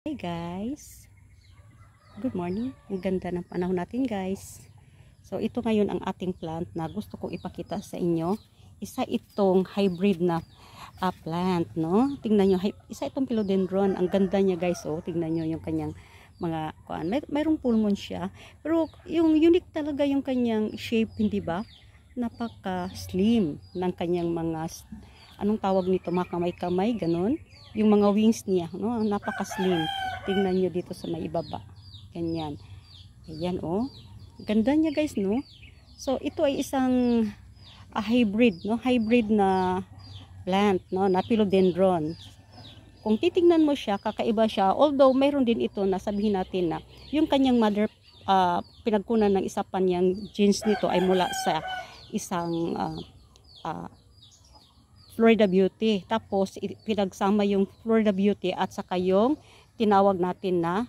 Hey guys, good morning. Ang ganda ng panahon natin guys. So ito ngayon ang ating plant na gusto kong ipakita sa inyo. Isa itong hybrid na plant, no? Tingnan nyo, isa itong philodendron. Ang ganda niya guys, oh. Tingnan nyo yung kanyang mga kuan. Mayroong pulmon siya, pero yung unique talaga yung kanyang shape, hindi ba? Napaka slim ng kanyang mga, anong tawag nito, mga kamay-kamay, ganun. Yung mga wings niya, no, napaka-slim. Tingnan niyo dito sa may ibaba. Ganyan. Ayan, oh. Ganda niya, guys, no? So, ito ay isang hybrid, no? Hybrid na plant, no? Na philodendron. Kung titingnan mo siya, kakaiba siya. Although, mayroon din ito na sabihin natin na yung kanyang mother, pinagkunan ng isa pa niyang genes nito ay mula sa isang Florida Beauty. Tapos pinagsama yung Florida Beauty at saka yung tinawag natin na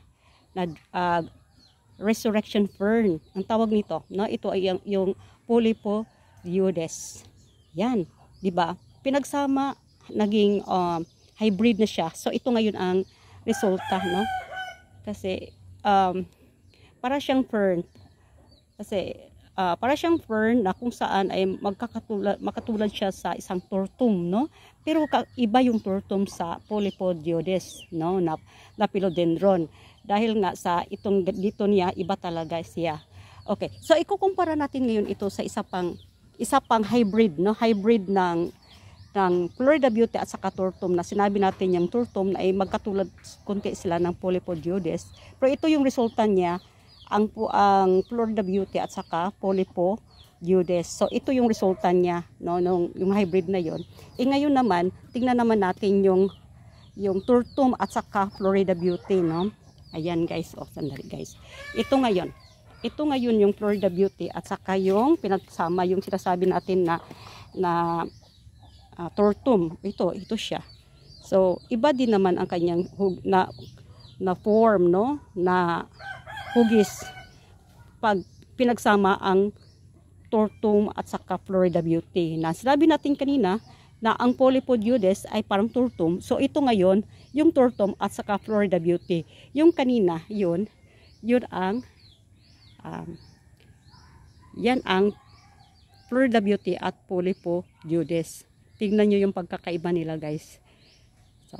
resurrection fern. Ang tawag nito, no? Ito ay yung Polypodioides. Yan, 'di ba? Pinagsama, naging hybrid na siya. So ito ngayon ang resulta, no? Kasi para siyang fern. Kasi para siyang fern na kung saan ay makatulad siya sa isang tortum, no? Pero iba yung tortum sa Polypodioides, no? Na philodendron. Dahil nga sa itong dito niya, iba talaga siya. Okay, so ikukumpara natin ngayon ito sa isa pang hybrid, no? Hybrid ng Florida Beauty at saka tortum, na sinabi natin yung tortum ay magkatulad konti sila ng Polypodioides. Pero ito yung resulta niya, ang Florida Beauty at saka Polypodioides. So ito yung resulta niya, no, yung hybrid na yon. Ngayon naman, tingnan naman natin yung tortum at saka Florida Beauty, no. Ayan guys, sandali guys. Ito ngayon yung Florida Beauty at saka yung pinagsama yung sinasabi natin na tortum. Ito siya. So iba din naman ang kanyang na form, no, na hugis pag pinagsama ang tortum at saka Florida Beauty. Na sinabi natin kanina na ang Polypodioides ay parang tortum. So ito ngayon yung tortum at saka Florida Beauty. Yung kanina yun ang yan ang Florida Beauty at Polypodioides. Tingnan nyo yung pagkakaiba nila guys. So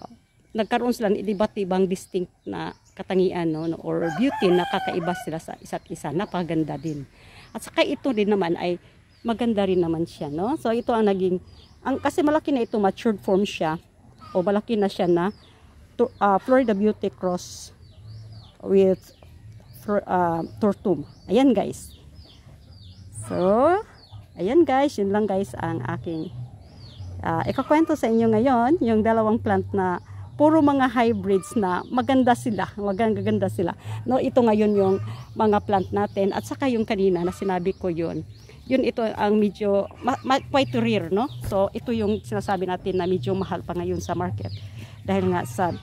nagkaroon sila ng iba't ibang distinct na katangian, no, or beauty na kakaiba sila sa isa't isa. Napaganda din. At saka ito din naman ay maganda rin naman siya, no. So ito ang naging kasi malaki na ito, matured form siya, o malaki na siya na Florida Beauty cross with tortum. Ayan guys. So ayan guys, yun lang guys ang aking ikakwento sa inyo ngayon, yung dalawang plant na puro mga hybrids na maganda sila, no. Ito ngayon yung mga plant natin at saka yung kanina na sinabi ko yun ito ang medyo quite rare, no. So ito yung sinasabi natin na medyo mahal pa ngayon sa market dahil nga sa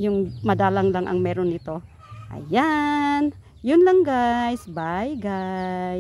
yung madalang lang ang meron nito. Ayan, yun lang guys, bye guys.